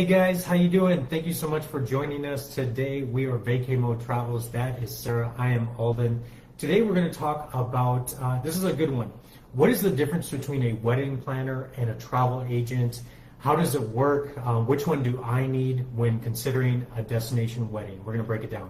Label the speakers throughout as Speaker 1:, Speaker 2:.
Speaker 1: Hey guys, how you doing? Thank you so much for joining us today. We are Vacay Mode Travels. That is Sarah. I am Alden. Today we're going to talk about, this is a good one. What is the difference between a wedding planner and a travel agent? How does it work? Which one do I need when considering a destination wedding? We're going to break it down.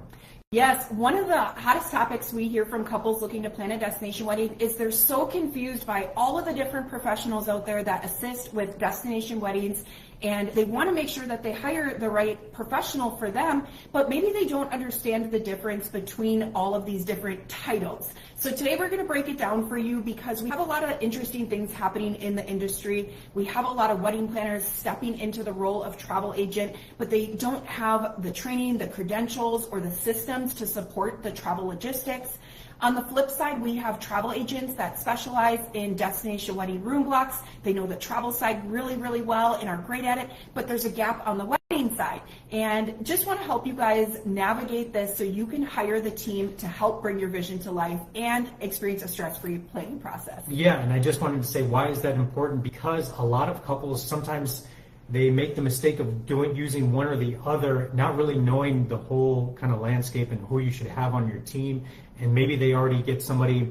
Speaker 2: Yes, one of the hottest topics we hear from couples looking to plan a destination wedding is they're so confused by all of the different professionals out there that assist with destination weddings, and they want to make sure that they hire the right professional for them, but maybe they don't understand the difference between all of these different titles. So today we're going to break it down for you because we have a lot of interesting things happening in the industry. We have a lot of wedding planners stepping into the role of travel agent, but they don't have the training, the credentials, or the systems to support the travel logistics. On the flip side, we have travel agents that specialize in destination wedding room blocks. They know the travel side really, really well and are great at it, but there's a gap on the wedding side. And just want to help you guys navigate this so you can hire the team to help bring your vision to life and experience a stress-free planning process.
Speaker 1: Yeah, and I just wanted to say, why is that important? Because a lot of couples sometimes they make the mistake of using one or the other, not really knowing the whole kind of landscape and who you should have on your team. And maybe they already get somebody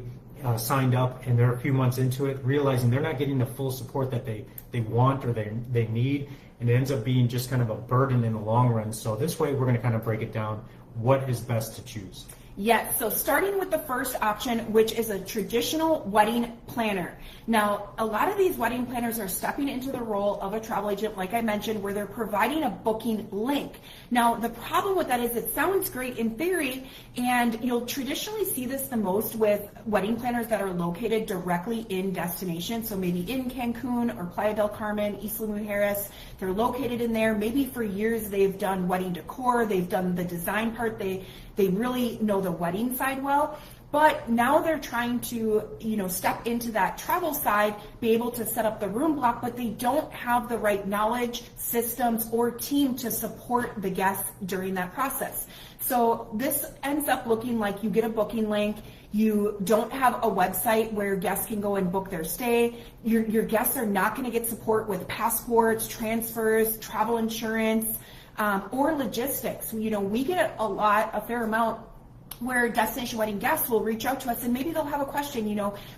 Speaker 1: signed up and they're a few months into it, realizing they're not getting the full support that they want or they need. And it ends up being just kind of a burden in the long run. So this way, we're going to kind of break it down. What is best to choose?
Speaker 2: Yes, so starting with the first option, which is a traditional wedding planner. Now, a lot of these wedding planners are stepping into the role of a travel agent, like I mentioned, where they're providing a booking link. Now, the problem with that is it sounds great in theory, and you'll traditionally see this the most with wedding planners that are located directly in destination. So maybe in Cancun or Playa del Carmen, Isla Mujeres, they're located in there. Maybe for years they've done wedding decor, they've done the design part, they really know the wedding side well, but now they're trying to, step into that travel side, be able to set up the room block, but they don't have the right knowledge, systems, or team to support the guests during that process. So this ends up looking like you get a booking link, you don't have a website where guests can go and book their stay, your guests are not going to get support with passports, transfers, travel insurance, or logistics. We get a fair amount where destination wedding guests will reach out to us and maybe they'll have a question,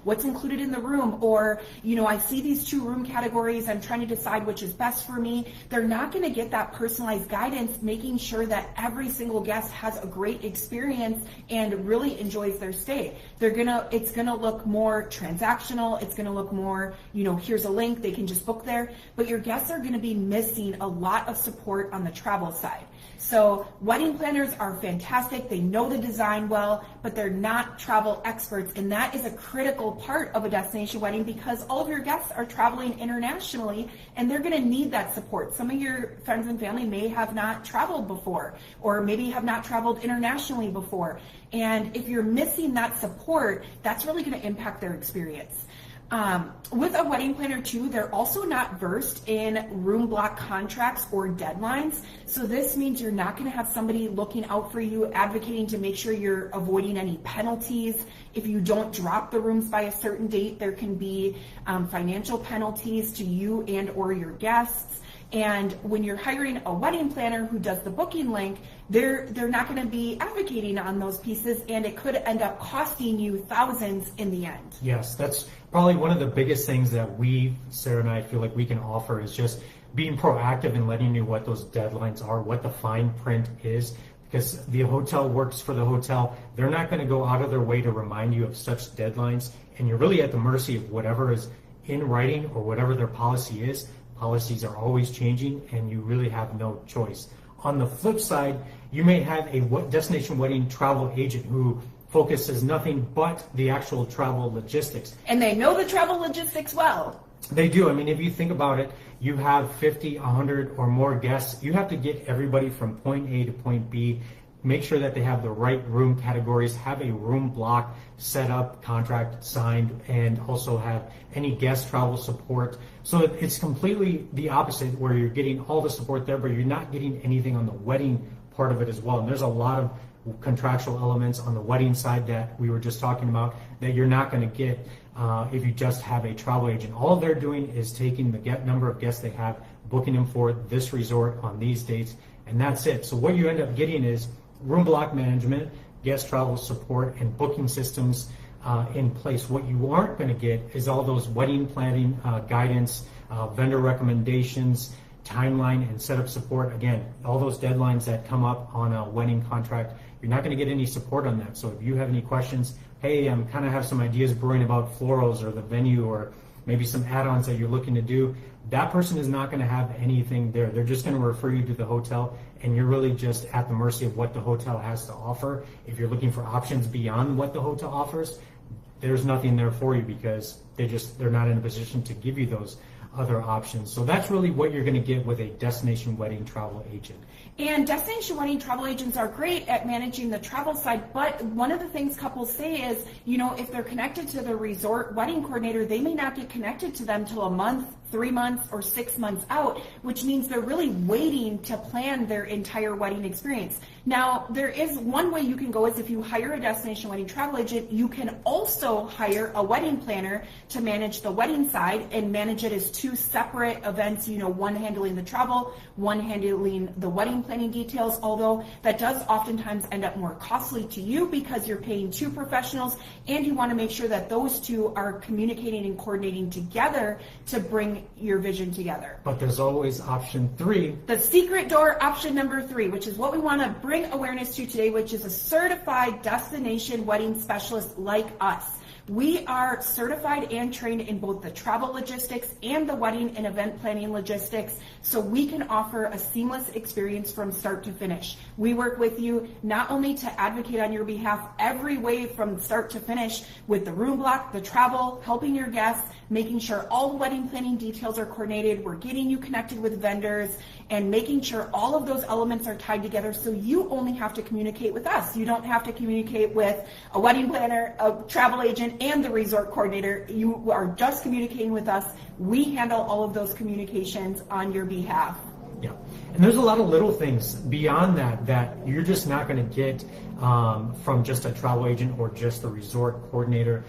Speaker 2: what's included in the room, or, I see these two room categories, I'm trying to decide which is best for me. They're not going to get that personalized guidance, making sure that every single guest has a great experience and really enjoys their stay. It's going to look more transactional. It's going to look more, here's a link, they can just book there, but your guests are going to be missing a lot of support on the travel side. So wedding planners are fantastic. They know the design well, but they're not travel experts. And that is a critical part of a destination wedding because all of your guests are traveling internationally and they're going to need that support. Some of your friends and family may have not traveled before, or maybe have not traveled internationally before. And if you're missing that support, that's really going to impact their experience. With a wedding planner too, they're also not versed in room block contracts or deadlines. So this means you're not going to have somebody looking out for you, advocating to make sure you're avoiding any penalties. If you don't drop the rooms by a certain date, there can be financial penalties to you and or your guests. And when you're hiring a wedding planner who does the booking link, they're not going to be advocating on those pieces, and it could end up costing you thousands in the end.
Speaker 1: Yes, that's probably one of the biggest things that Sarah and I feel like we can offer is just being proactive and letting you what those deadlines are, what the fine print is, because the hotel works for the hotel. They're not going to go out of their way to remind you of such deadlines, and you're really at the mercy of whatever is in writing or whatever their policy is. Policies are always changing, and you really have no choice. On the flip side, you may have a destination wedding travel agent who focuses nothing but the actual travel logistics.
Speaker 2: And they know the travel logistics well.
Speaker 1: They do. I mean, if you think about it, you have 50, 100 or more guests. You have to get everybody from point A to point B, make sure that they have the right room categories, have a room block set up, contract signed, and also have any guest travel support. So it's completely the opposite, where you're getting all the support there, but you're not getting anything on the wedding part of it as well. And there's a lot of contractual elements on the wedding side that we were just talking about that you're not going to get if you just have a travel agent. All they're doing is taking the number of guests they have, booking them for this resort on these dates, and that's it. So what you end up getting is room block management, guest travel support, and booking systems in place. What you aren't going to get is all those wedding planning guidance, vendor recommendations, timeline, and setup support. Again, all those deadlines that come up on a wedding contract, you're not going to get any support on that. So if you have any questions, hey, I'm kind of have some ideas brewing about florals or the venue or maybe some add-ons that you're looking to do, that person is not going to have anything there. They're just going to refer you to the hotel, and you're really just at the mercy of what the hotel has to offer. If you're looking for options beyond what the hotel offers, there's nothing there for you because they're not in a position to give you those other options. So that's really what you're going to get with a destination wedding travel agent.
Speaker 2: And destination wedding travel agents are great at managing the travel side, but one of the things couples say is, if they're connected to the resort wedding coordinator, they may not get connected to them till a month, 3 months, or 6 months out, which means they're really waiting to plan their entire wedding experience. Now, there is one way you can go is if you hire a destination wedding travel agent, you can also hire a wedding planner to manage the wedding side and manage it as 2 separate events, one handling the travel, one handling the wedding planning details, although that does oftentimes end up more costly to you because you're paying 2 professionals and you want to make sure that those 2 are communicating and coordinating together to bring your vision together.
Speaker 1: But there's always option 3.
Speaker 2: The secret door, option number 3, which is what we want to bring awareness to today, which is a certified destination wedding specialist like us. We are certified and trained in both the travel logistics and the wedding and event planning logistics, so we can offer a seamless experience from start to finish. We work with you not only to advocate on your behalf every way from start to finish with the room block, the travel, helping your guests, making sure all the wedding planning details are coordinated, we're getting you connected with vendors, and making sure all of those elements are tied together so you only have to communicate with us. You don't have to communicate with a wedding planner, a travel agent, and the resort coordinator. You are just communicating with us. We handle all of those communications on your behalf.
Speaker 1: Yeah, and there's a lot of little things beyond that you're just not going to get from just a travel agent or just the resort coordinator.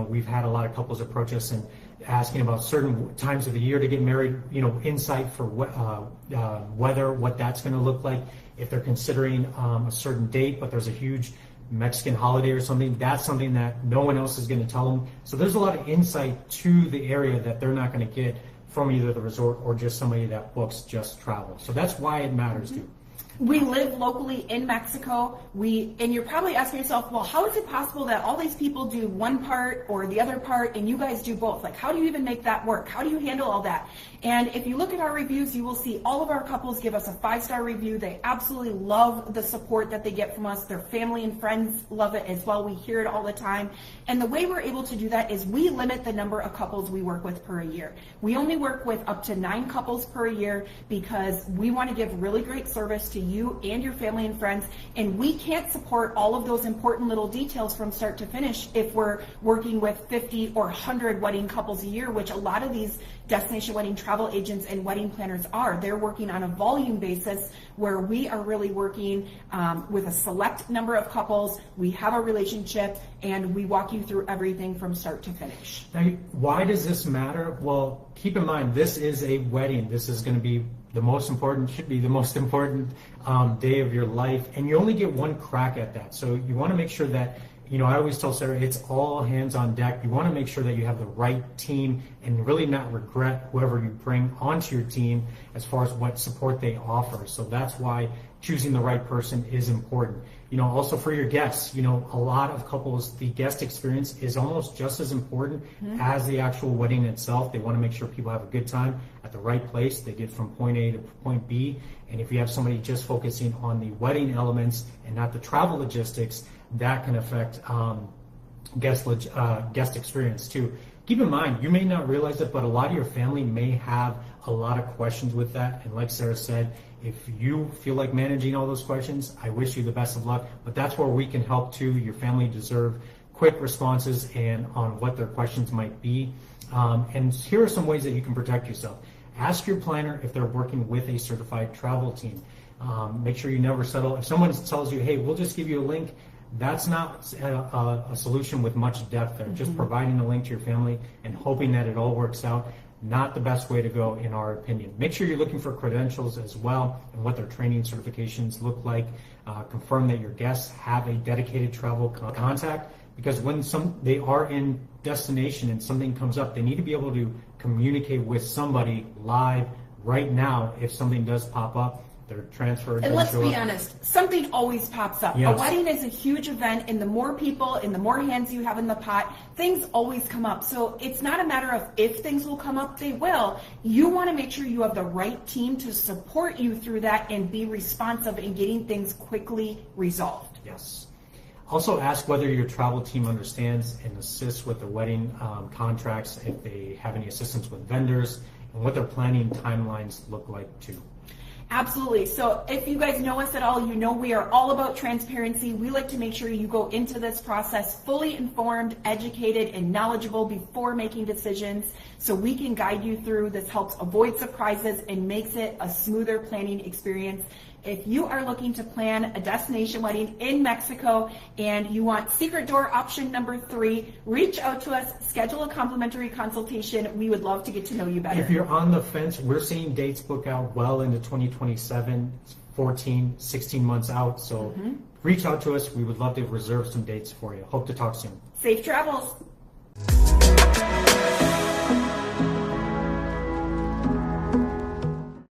Speaker 1: We've had a lot of couples approach us and asking about certain times of the year to get married, insight for weather, what that's going to look like. If they're considering a certain date, but there's a huge Mexican holiday or something, that's something that no one else is going to tell them. So there's a lot of insight to the area that they're not going to get from either the resort or just somebody that books just travel. So that's why it matters too.
Speaker 2: We live locally in Mexico. And you're probably asking yourself, well, how is it possible that all these people do one part or the other part and you guys do both? Like, how do you even make that work? How do you handle all that? And if you look at our reviews, you will see all of our couples give us a 5-star review. They absolutely love the support that they get from us. Their family and friends love it as well. We hear it all the time. And the way we're able to do that is we limit the number of couples we work with per year. We only work with up to 9 couples per year because we want to give really great service to you and your family and friends, and we can't support all of those important little details from start to finish if we're working with 50 or 100 wedding couples a year, which a lot of these destination wedding travel agents and wedding planners are. They're working on a volume basis where we are really working with a select number of couples. We have a relationship and we walk you through everything from start to finish.
Speaker 1: Now, why does this matter? Well, keep in mind, this is a wedding. This is going to be should be the most important day of your life, and you only get one crack at that. So you want to make sure that, I always tell Sarah, it's all hands on deck. You want to make sure that you have the right team and really not regret whoever you bring onto your team as far as what support they offer. So that's why choosing the right person is important. Also for your guests, a lot of couples, the guest experience is almost just as important as the actual wedding itself. They want to make sure people have a good time at the right place. They get from point A to point B. And if you have somebody just focusing on the wedding elements and not the travel logistics, that can affect guest experience too. Keep in mind, you may not realize it, but a lot of your family may have a lot of questions with that. And like Sarah said, if you feel like managing all those questions, I wish you the best of luck. But that's where we can help too. Your family deserve quick responses and on what their questions might be. And here are some ways that you can protect yourself. Ask your planner if they're working with a certified travel team. Make sure you never settle. If someone tells you, hey, we'll just give you a link, that's not a solution with much depth there. Just providing a link to your family and hoping that it all works out. not the best way to go in our opinion. Make sure you're looking for credentials as well and what their training certifications look like. Confirm that your guests have a dedicated travel contact, because when they are in destination and something comes up, they need to be able to communicate with somebody live right now if something does pop up. Their transfer.
Speaker 2: And let's be honest, something always pops up.
Speaker 1: Yes.
Speaker 2: A wedding is a huge event, and the more people and the more hands you have in the pot, things always come up. So it's not a matter of if things will come up, they will. You want to make sure you have the right team to support you through that and be responsive in getting things quickly resolved.
Speaker 1: Yes. Also ask whether your travel team understands and assists with the wedding contracts, if they have any assistance with vendors, and what their planning timelines look like too.
Speaker 2: Absolutely. So if you guys know us at all, you know we are all about transparency. We like to make sure you go into this process fully informed, educated, and knowledgeable before making decisions, so we can guide you through. This helps avoid surprises and makes it a smoother planning experience. If you are looking to plan a destination wedding in Mexico and you want secret door option number 3, reach out to us, schedule a complimentary consultation. We would love to get to know you better.
Speaker 1: If you're on the fence, we're seeing dates book out well into 2027, 14, 16 months out. So reach out to us. We would love to reserve some dates for you. Hope to talk soon.
Speaker 2: Safe travels.